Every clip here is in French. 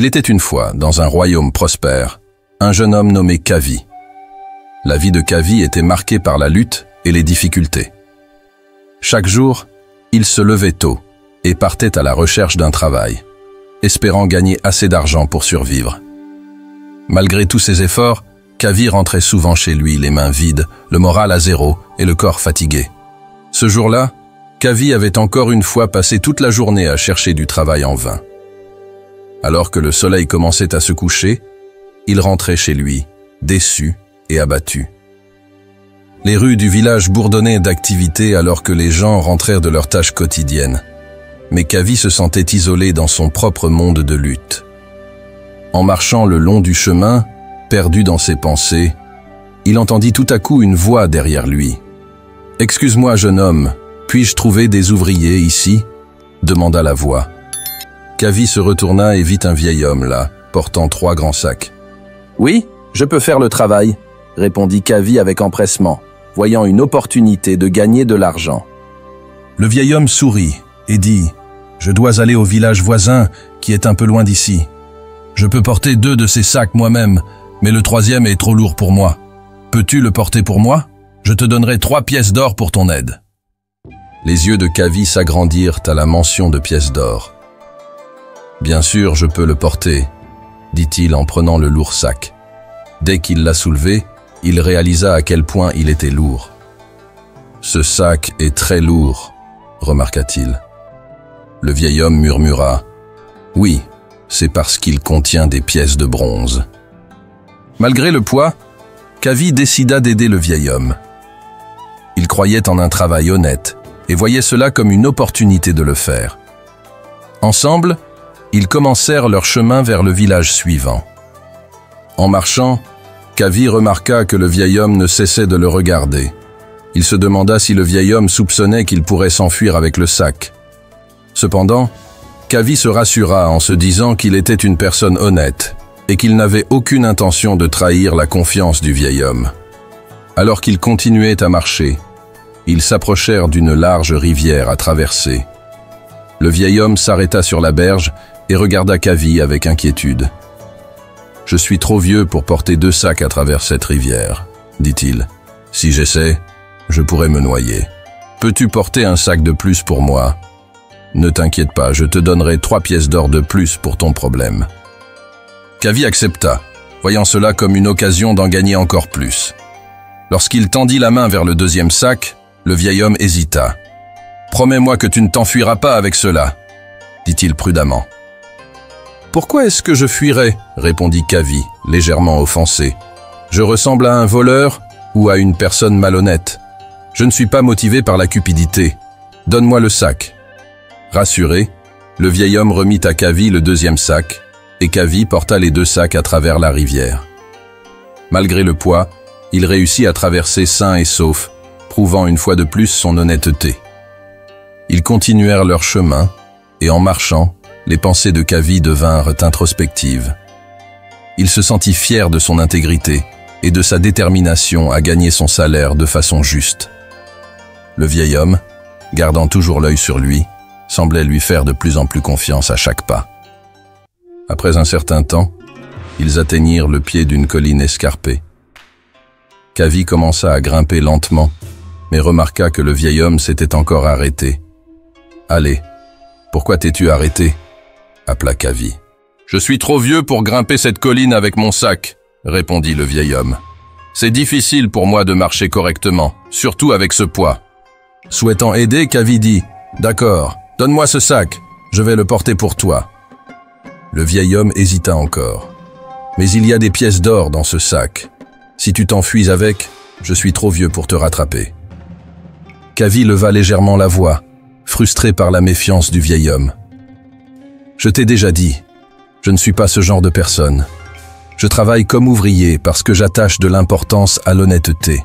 Il était une fois, dans un royaume prospère, un jeune homme nommé Kavi. La vie de Kavi était marquée par la lutte et les difficultés. Chaque jour, il se levait tôt et partait à la recherche d'un travail, espérant gagner assez d'argent pour survivre. Malgré tous ses efforts, Kavi rentrait souvent chez lui les mains vides, le moral à zéro et le corps fatigué. Ce jour-là, Kavi avait encore une fois passé toute la journée à chercher du travail en vain. Alors que le soleil commençait à se coucher, il rentrait chez lui, déçu et abattu. Les rues du village bourdonnaient d'activité alors que les gens rentrèrent de leurs tâches quotidiennes. Mais Kavi se sentait isolé dans son propre monde de lutte. En marchant le long du chemin, perdu dans ses pensées, il entendit tout à coup une voix derrière lui. « Excuse-moi, jeune homme, puis-je trouver des ouvriers ici ?» demanda la voix. Kavi se retourna et vit un vieil homme là, portant 3 grands sacs. « Oui, je peux faire le travail », répondit Kavi avec empressement, voyant une opportunité de gagner de l'argent. Le vieil homme sourit et dit « Je dois aller au village voisin qui est un peu loin d'ici. Je peux porter 2 de ces sacs moi-même, mais le 3e est trop lourd pour moi. Peux-tu le porter pour moi? Je te donnerai 3 pièces d'or pour ton aide. » Les yeux de Kavi s'agrandirent à la mention de pièces d'or. « Bien sûr, je peux le porter, » dit-il en prenant le lourd sac. Dès qu'il l'a soulevé, il réalisa à quel point il était lourd. « Ce sac est très lourd, » remarqua-t-il. Le vieil homme murmura « Oui, c'est parce qu'il contient des pièces de bronze. » Malgré le poids, Kavi décida d'aider le vieil homme. Il croyait en un travail honnête et voyait cela comme une opportunité de le faire. Ensemble, ils commencèrent leur chemin vers le village suivant. En marchant, Kavi remarqua que le vieil homme ne cessait de le regarder. Il se demanda si le vieil homme soupçonnait qu'il pourrait s'enfuir avec le sac. Cependant, Kavi se rassura en se disant qu'il était une personne honnête et qu'il n'avait aucune intention de trahir la confiance du vieil homme. Alors qu'ils continuaient à marcher, ils s'approchèrent d'une large rivière à traverser. Le vieil homme s'arrêta sur la berge et regarda Kavi avec inquiétude. « Je suis trop vieux pour porter 2 sacs à travers cette rivière, » dit-il. « Si j'essaie, je pourrais me noyer. Peux-tu porter un sac de plus pour moi? Ne t'inquiète pas, je te donnerai 3 pièces d'or de plus pour ton problème. » Kavi accepta, voyant cela comme une occasion d'en gagner encore plus. Lorsqu'il tendit la main vers le 2e sac, le vieil homme hésita. « Promets-moi que tu ne t'enfuiras pas avec cela, » dit-il prudemment. « Pourquoi est-ce que je fuirais ?» répondit Kavi, légèrement offensé. « Je ressemble à un voleur ou à une personne malhonnête. Je ne suis pas motivé par la cupidité. Donne-moi le sac. » Rassuré, le vieil homme remit à Kavi le 2e sac, et Kavi porta les 2 sacs à travers la rivière. Malgré le poids, il réussit à traverser sain et sauf, prouvant une fois de plus son honnêteté. Ils continuèrent leur chemin, et en marchant, les pensées de Kavi devinrent introspectives. Il se sentit fier de son intégrité et de sa détermination à gagner son salaire de façon juste. Le vieil homme, gardant toujours l'œil sur lui, semblait lui faire de plus en plus confiance à chaque pas. Après un certain temps, ils atteignirent le pied d'une colline escarpée. Kavi commença à grimper lentement, mais remarqua que le vieil homme s'était encore arrêté. « Allez, pourquoi t'es-tu arrêté ?» appela Kavi. « Je suis trop vieux pour grimper cette colline avec mon sac, » répondit le vieil homme. « C'est difficile pour moi de marcher correctement, surtout avec ce poids. » Souhaitant aider, Kavi dit « D'accord, donne-moi ce sac, je vais le porter pour toi. » Le vieil homme hésita encore. « Mais il y a des pièces d'or dans ce sac. Si tu t'enfuis avec, je suis trop vieux pour te rattraper. » Kavi leva légèrement la voix, frustré par la méfiance du vieil homme. « Je t'ai déjà dit, je ne suis pas ce genre de personne. Je travaille comme ouvrier parce que j'attache de l'importance à l'honnêteté.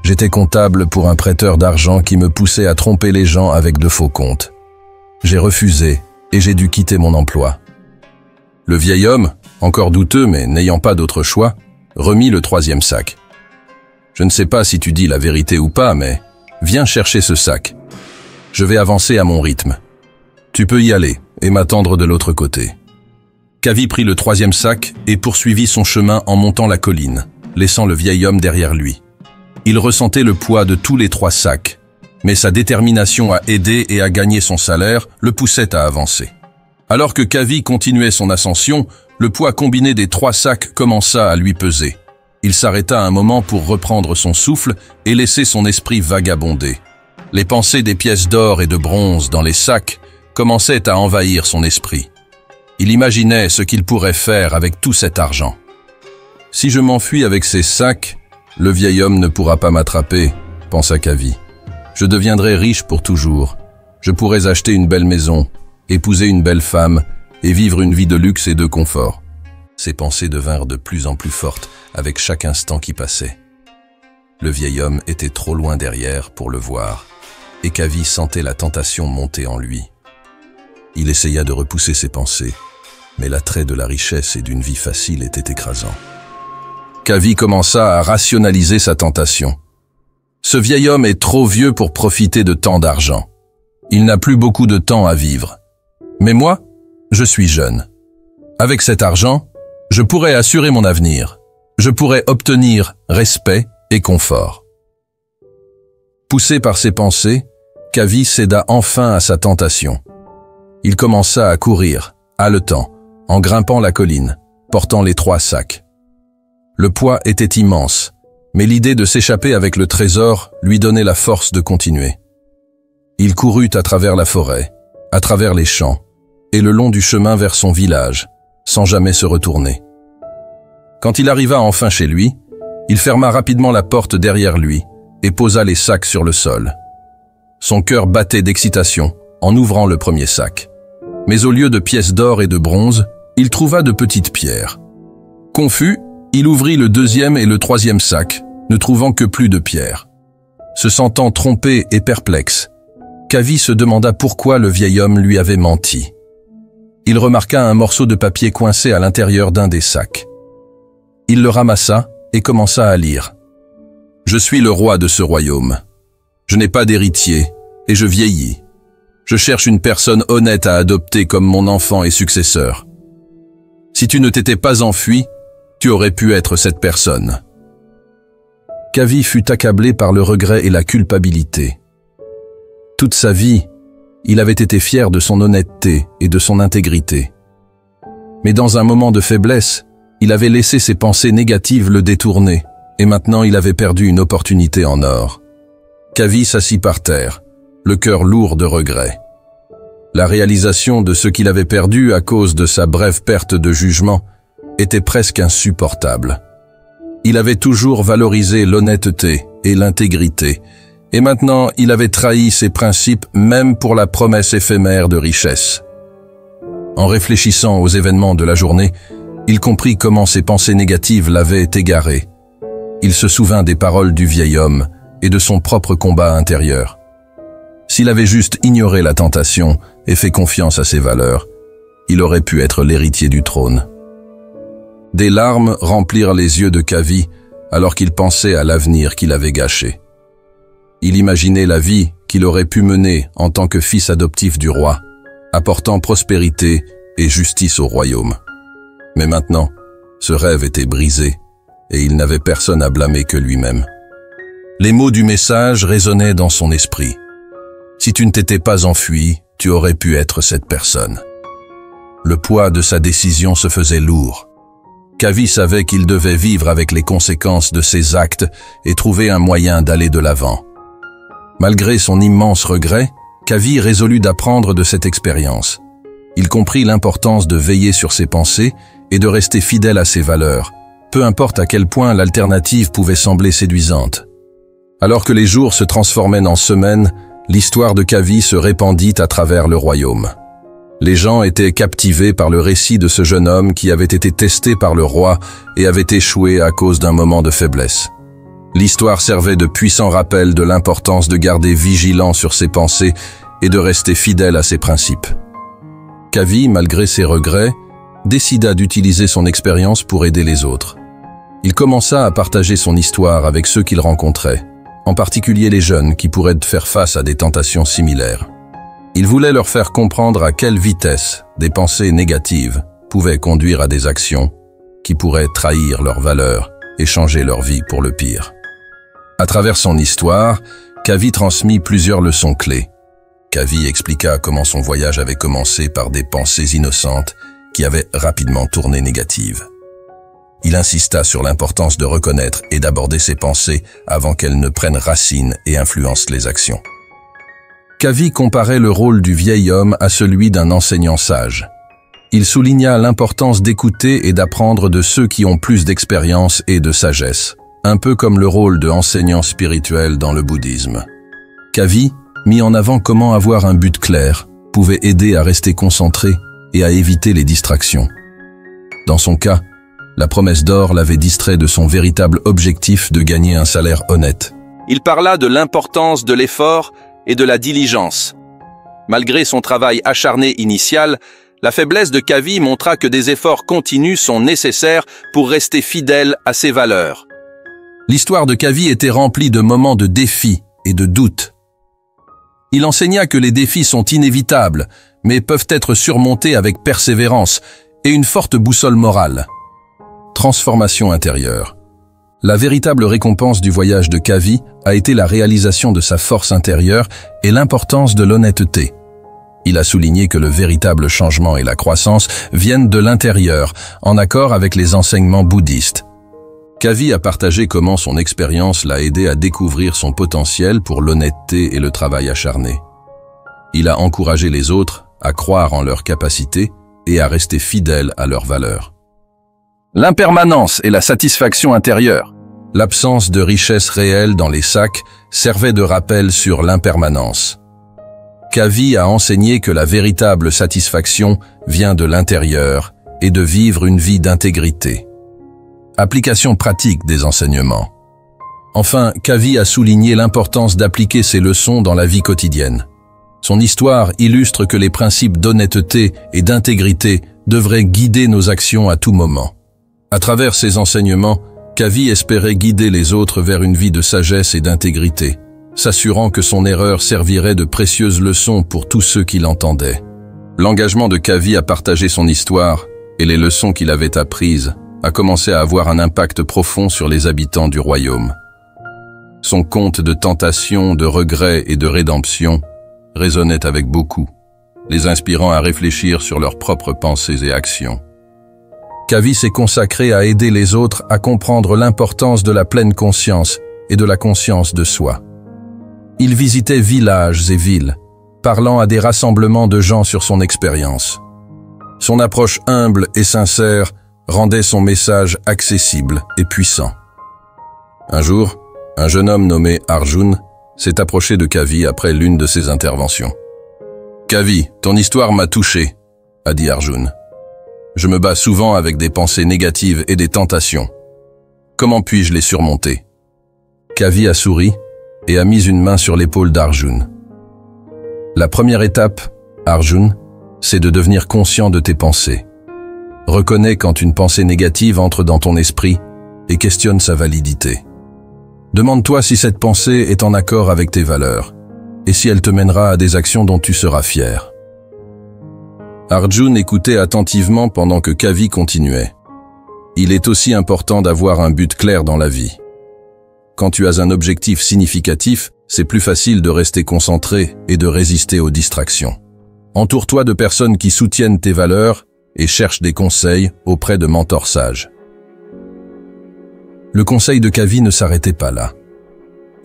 J'étais comptable pour un prêteur d'argent qui me poussait à tromper les gens avec de faux comptes. J'ai refusé et j'ai dû quitter mon emploi. » Le vieil homme, encore douteux mais n'ayant pas d'autre choix, remit le 3e sac. « Je ne sais pas si tu dis la vérité ou pas, mais viens chercher ce sac. Je vais avancer à mon rythme. Tu peux y aller et m'attendre de l'autre côté. » Kavi prit le troisième sac et poursuivit son chemin en montant la colline, laissant le vieil homme derrière lui. Il ressentait le poids de tous les 3 sacs, mais sa détermination à aider et à gagner son salaire le poussait à avancer. Alors que Kavi continuait son ascension, le poids combiné des 3 sacs commença à lui peser. Il s'arrêta un moment pour reprendre son souffle et laisser son esprit vagabonder. Les pensées des pièces d'or et de bronze dans les sacs commençaient à envahir son esprit. Il imaginait ce qu'il pourrait faire avec tout cet argent. « Si je m'enfuis avec ces sacs, le vieil homme ne pourra pas m'attraper, » pensa Kavi. « Je deviendrai riche pour toujours. Je pourrais acheter une belle maison, épouser une belle femme et vivre une vie de luxe et de confort. » Ses pensées devinrent de plus en plus fortes avec chaque instant qui passait. Le vieil homme était trop loin derrière pour le voir, et Kavi sentait la tentation monter en lui. Il essaya de repousser ses pensées, mais l'attrait de la richesse et d'une vie facile était écrasant. Kavi commença à rationaliser sa tentation. Ce vieil homme est trop vieux pour profiter de tant d'argent. Il n'a plus beaucoup de temps à vivre. Mais moi, je suis jeune. Avec cet argent, je pourrais assurer mon avenir. Je pourrais obtenir respect et confort. Poussé par ses pensées, Kavi céda enfin à sa tentation. Il commença à courir, haletant, en grimpant la colline, portant les 3 sacs. Le poids était immense, mais l'idée de s'échapper avec le trésor lui donnait la force de continuer. Il courut à travers la forêt, à travers les champs, et le long du chemin vers son village, sans jamais se retourner. Quand il arriva enfin chez lui, il ferma rapidement la porte derrière lui et posa les sacs sur le sol. Son cœur battait d'excitation en ouvrant le premier sac. Mais au lieu de pièces d'or et de bronze, il trouva de petites pierres. Confus, il ouvrit le 2e et le 3e sac, ne trouvant que plus de pierres. Se sentant trompé et perplexe, Kavi se demanda pourquoi le vieil homme lui avait menti. Il remarqua un morceau de papier coincé à l'intérieur d'un des sacs. Il le ramassa et commença à lire. « Je suis le roi de ce royaume. Je n'ai pas d'héritier et je vieillis. Je cherche une personne honnête à adopter comme mon enfant et successeur. Si tu ne t'étais pas enfui, tu aurais pu être cette personne. » Kavi fut accablé par le regret et la culpabilité. Toute sa vie, il avait été fier de son honnêteté et de son intégrité. Mais dans un moment de faiblesse, il avait laissé ses pensées négatives le détourner, et maintenant il avait perdu une opportunité en or. Kavi s'assit par terre, le cœur lourd de regret. La réalisation de ce qu'il avait perdu à cause de sa brève perte de jugement était presque insupportable. Il avait toujours valorisé l'honnêteté et l'intégrité, et maintenant il avait trahi ses principes même pour la promesse éphémère de richesse. En réfléchissant aux événements de la journée, il comprit comment ses pensées négatives l'avaient égaré. Il se souvint des paroles du vieil homme et de son propre combat intérieur. S'il avait juste ignoré la tentation et fait confiance à ses valeurs, il aurait pu être l'héritier du trône. Des larmes remplirent les yeux de Kavi alors qu'il pensait à l'avenir qu'il avait gâché. Il imaginait la vie qu'il aurait pu mener en tant que fils adoptif du roi, apportant prospérité et justice au royaume. Mais maintenant, ce rêve était brisé et il n'avait personne à blâmer que lui-même. Les mots du message résonnaient dans son esprit. Si tu ne t'étais pas enfui, tu aurais pu être cette personne. Le poids de sa décision se faisait lourd. Kavi savait qu'il devait vivre avec les conséquences de ses actes et trouver un moyen d'aller de l'avant. Malgré son immense regret, Kavi résolut d'apprendre de cette expérience. Il comprit l'importance de veiller sur ses pensées et de rester fidèle à ses valeurs, peu importe à quel point l'alternative pouvait sembler séduisante. Alors que les jours se transformaient en semaines, l'histoire de Kavi se répandit à travers le royaume. Les gens étaient captivés par le récit de ce jeune homme qui avait été testé par le roi et avait échoué à cause d'un moment de faiblesse. L'histoire servait de puissant rappel de l'importance de garder vigilant sur ses pensées et de rester fidèle à ses principes. Kavi, malgré ses regrets, décida d'utiliser son expérience pour aider les autres. Il commença à partager son histoire avec ceux qu'il rencontrait, en particulier les jeunes qui pourraient faire face à des tentations similaires. Il voulait leur faire comprendre à quelle vitesse des pensées négatives pouvaient conduire à des actions qui pourraient trahir leurs valeurs et changer leur vie pour le pire. À travers son histoire, Kavi transmit plusieurs leçons clés. Kavi expliqua comment son voyage avait commencé par des pensées innocentes qui avaient rapidement tourné négatives. Il insista sur l'importance de reconnaître et d'aborder ses pensées avant qu'elles ne prennent racine et influencent les actions. Kavi comparait le rôle du vieil homme à celui d'un enseignant sage. Il souligna l'importance d'écouter et d'apprendre de ceux qui ont plus d'expérience et de sagesse, un peu comme le rôle de enseignant spirituel dans le bouddhisme. Kavi mit en avant comment avoir un but clair pouvait aider à rester concentré et à éviter les distractions. Dans son cas, la promesse d'or l'avait distrait de son véritable objectif de gagner un salaire honnête. Il parla de l'importance de l'effort et de la diligence. Malgré son travail acharné initial, la faiblesse de Kavi montra que des efforts continus sont nécessaires pour rester fidèle à ses valeurs. L'histoire de Kavi était remplie de moments de défis et de doutes. Il enseigna que les défis sont inévitables, mais peuvent être surmontés avec persévérance et une forte boussole morale. Transformation intérieure. La véritable récompense du voyage de Kavi a été la réalisation de sa force intérieure et l'importance de l'honnêteté. Il a souligné que le véritable changement et la croissance viennent de l'intérieur, en accord avec les enseignements bouddhistes. Kavi a partagé comment son expérience l'a aidé à découvrir son potentiel pour l'honnêteté et le travail acharné. Il a encouragé les autres à croire en leurs capacités et à rester fidèles à leurs valeurs. L'impermanence et la satisfaction intérieure. L'absence de richesse réelle dans les sacs servait de rappel sur l'impermanence. Kavi a enseigné que la véritable satisfaction vient de l'intérieur et de vivre une vie d'intégrité. Application pratique des enseignements. Enfin, Kavi a souligné l'importance d'appliquer ces leçons dans la vie quotidienne. Son histoire illustre que les principes d'honnêteté et d'intégrité devraient guider nos actions à tout moment. À travers ces enseignements, Kavi espérait guider les autres vers une vie de sagesse et d'intégrité, s'assurant que son erreur servirait de précieuses leçons pour tous ceux qui l'entendaient. L'engagement de Kavi à partager son histoire et les leçons qu'il avait apprises a commencé à avoir un impact profond sur les habitants du royaume. Son conte de tentation, de regret et de rédemption résonnait avec beaucoup, les inspirant à réfléchir sur leurs propres pensées et actions. Kavi s'est consacré à aider les autres à comprendre l'importance de la pleine conscience et de la conscience de soi. Il visitait villages et villes, parlant à des rassemblements de gens sur son expérience. Son approche humble et sincère rendait son message accessible et puissant. Un jour, un jeune homme nommé Arjun s'est approché de Kavi après l'une de ses interventions. « Kavi, ton histoire m'a touché », a dit Arjun. « Je me bats souvent avec des pensées négatives et des tentations. Comment puis-je les surmonter ?» Kavi a souri et a mis une main sur l'épaule d'Arjun. « La première étape, Arjun, c'est de devenir conscient de tes pensées. Reconnais quand une pensée négative entre dans ton esprit et questionne sa validité. Demande-toi si cette pensée est en accord avec tes valeurs et si elle te mènera à des actions dont tu seras fier. » Arjun écoutait attentivement pendant que Kavi continuait. Il est aussi important d'avoir un but clair dans la vie. Quand tu as un objectif significatif, c'est plus facile de rester concentré et de résister aux distractions. Entoure-toi de personnes qui soutiennent tes valeurs et cherche des conseils auprès de mentors sages. Le conseil de Kavi ne s'arrêtait pas là.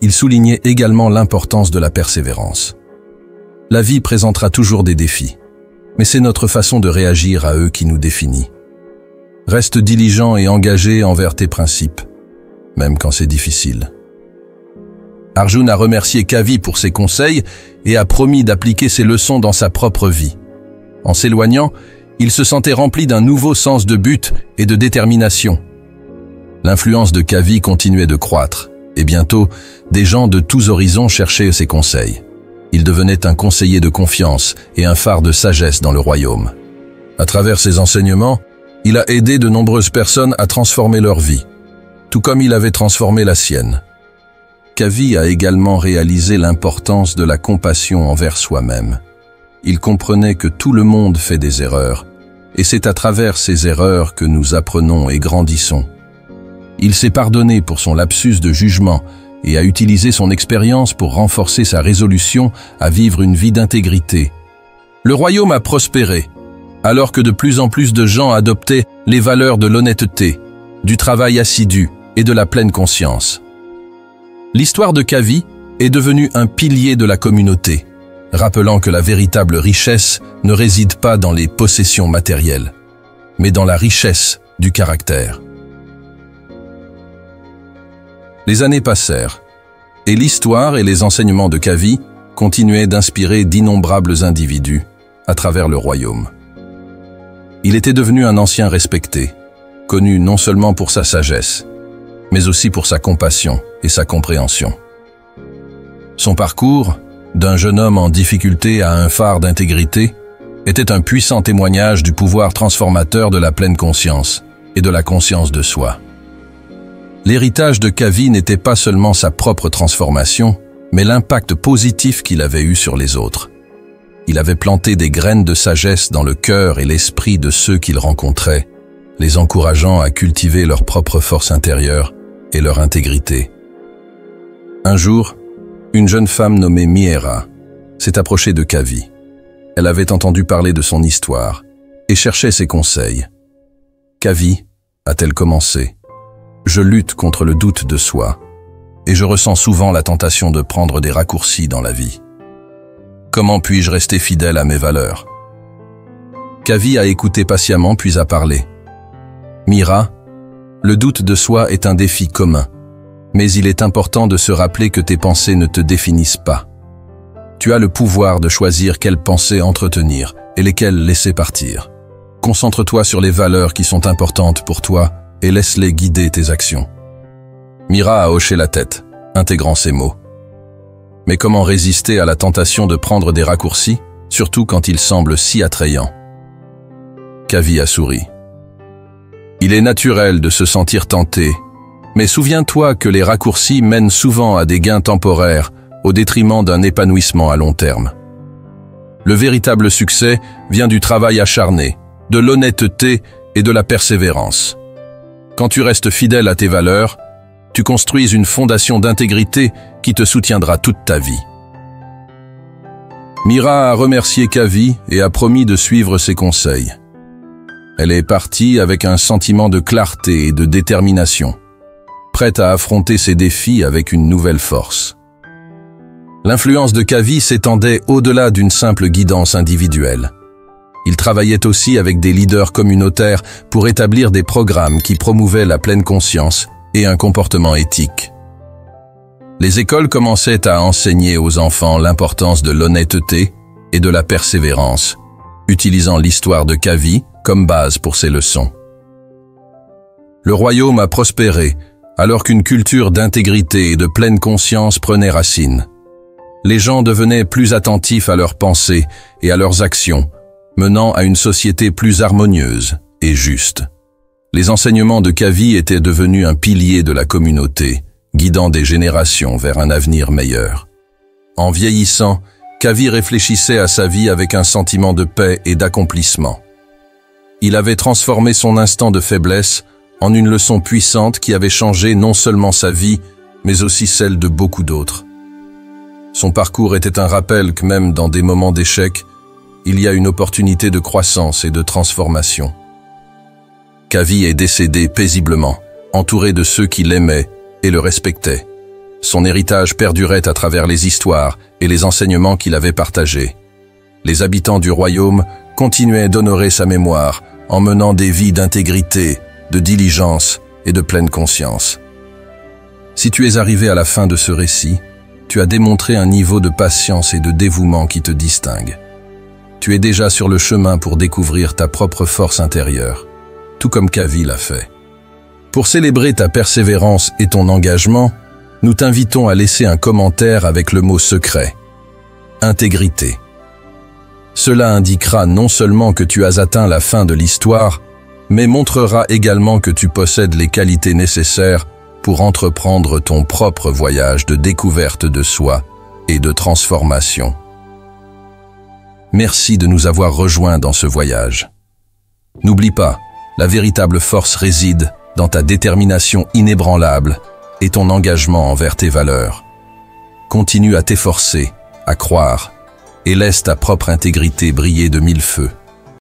Il soulignait également l'importance de la persévérance. La vie présentera toujours des défis, mais c'est notre façon de réagir à eux qui nous définit. Reste diligent et engagé envers tes principes, même quand c'est difficile. Arjun a remercié Kavi pour ses conseils et a promis d'appliquer ses leçons dans sa propre vie. En s'éloignant, il se sentait rempli d'un nouveau sens de but et de détermination. L'influence de Kavi continuait de croître, et bientôt, des gens de tous horizons cherchaient ses conseils. Il devenait un conseiller de confiance et un phare de sagesse dans le royaume. À travers ses enseignements, il a aidé de nombreuses personnes à transformer leur vie, tout comme il avait transformé la sienne. Kavi a également réalisé l'importance de la compassion envers soi-même. Il comprenait que tout le monde fait des erreurs et c'est à travers ces erreurs que nous apprenons et grandissons. Il s'est pardonné pour son lapsus de jugement et a utilisé son expérience pour renforcer sa résolution à vivre une vie d'intégrité. Le royaume a prospéré, alors que de plus en plus de gens adoptaient les valeurs de l'honnêteté, du travail assidu et de la pleine conscience. L'histoire de Kavi est devenue un pilier de la communauté, rappelant que la véritable richesse ne réside pas dans les possessions matérielles, mais dans la richesse du caractère. Les années passèrent, et l'histoire et les enseignements de Kavi continuaient d'inspirer d'innombrables individus à travers le royaume. Il était devenu un ancien respecté, connu non seulement pour sa sagesse, mais aussi pour sa compassion et sa compréhension. Son parcours, d'un jeune homme en difficulté à un phare d'intégrité, était un puissant témoignage du pouvoir transformateur de la pleine conscience et de la conscience de soi. L'héritage de Kavi n'était pas seulement sa propre transformation, mais l'impact positif qu'il avait eu sur les autres. Il avait planté des graines de sagesse dans le cœur et l'esprit de ceux qu'il rencontrait, les encourageant à cultiver leur propre force intérieure et leur intégrité. Un jour, une jeune femme nommée Miera s'est approchée de Kavi. Elle avait entendu parler de son histoire et cherchait ses conseils. « Kavi, a-t-elle commencé, je lutte contre le doute de soi et je ressens souvent la tentation de prendre des raccourcis dans la vie. Comment puis-je rester fidèle à mes valeurs ?» Kavi a écouté patiemment puis a parlé. « Mira, le doute de soi est un défi commun, mais il est important de se rappeler que tes pensées ne te définissent pas. Tu as le pouvoir de choisir quelles pensées entretenir et lesquelles laisser partir. Concentre-toi sur les valeurs qui sont importantes pour toi et laisse-les guider tes actions. » Mira a hoché la tête, intégrant ces mots. Mais comment résister à la tentation de prendre des raccourcis, surtout quand ils semblent si attrayants? Kavi a souri. Il est naturel de se sentir tenté, mais souviens-toi que les raccourcis mènent souvent à des gains temporaires au détriment d'un épanouissement à long terme. Le véritable succès vient du travail acharné, de l'honnêteté et de la persévérance. Quand tu restes fidèle à tes valeurs, tu construis une fondation d'intégrité qui te soutiendra toute ta vie. Mira a remercié Kavi et a promis de suivre ses conseils. Elle est partie avec un sentiment de clarté et de détermination, prête à affronter ses défis avec une nouvelle force. L'influence de Kavi s'étendait au-delà d'une simple guidance individuelle. Il travaillait aussi avec des leaders communautaires pour établir des programmes qui promouvaient la pleine conscience et un comportement éthique. Les écoles commençaient à enseigner aux enfants l'importance de l'honnêteté et de la persévérance, utilisant l'histoire de Kavi comme base pour ces leçons. Le royaume a prospéré alors qu'une culture d'intégrité et de pleine conscience prenait racine. Les gens devenaient plus attentifs à leurs pensées et à leurs actions, menant à une société plus harmonieuse et juste. Les enseignements de Kavi étaient devenus un pilier de la communauté, guidant des générations vers un avenir meilleur. En vieillissant, Kavi réfléchissait à sa vie avec un sentiment de paix et d'accomplissement. Il avait transformé son instant de faiblesse en une leçon puissante qui avait changé non seulement sa vie, mais aussi celle de beaucoup d'autres. Son parcours était un rappel que même dans des moments d'échec, il y a une opportunité de croissance et de transformation. Kavi est décédé paisiblement, entouré de ceux qui l'aimaient et le respectaient. Son héritage perdurait à travers les histoires et les enseignements qu'il avait partagés. Les habitants du royaume continuaient d'honorer sa mémoire en menant des vies d'intégrité, de diligence et de pleine conscience. Si tu es arrivé à la fin de ce récit, tu as démontré un niveau de patience et de dévouement qui te distingue. Tu es déjà sur le chemin pour découvrir ta propre force intérieure, tout comme Kavi l'a fait. Pour célébrer ta persévérance et ton engagement, nous t'invitons à laisser un commentaire avec le mot secret, intégrité. Cela indiquera non seulement que tu as atteint la fin de l'histoire, mais montrera également que tu possèdes les qualités nécessaires pour entreprendre ton propre voyage de découverte de soi et de transformation. Merci de nous avoir rejoints dans ce voyage. N'oublie pas, la véritable force réside dans ta détermination inébranlable et ton engagement envers tes valeurs. Continue à t'efforcer, à croire, et laisse ta propre intégrité briller de mille feux.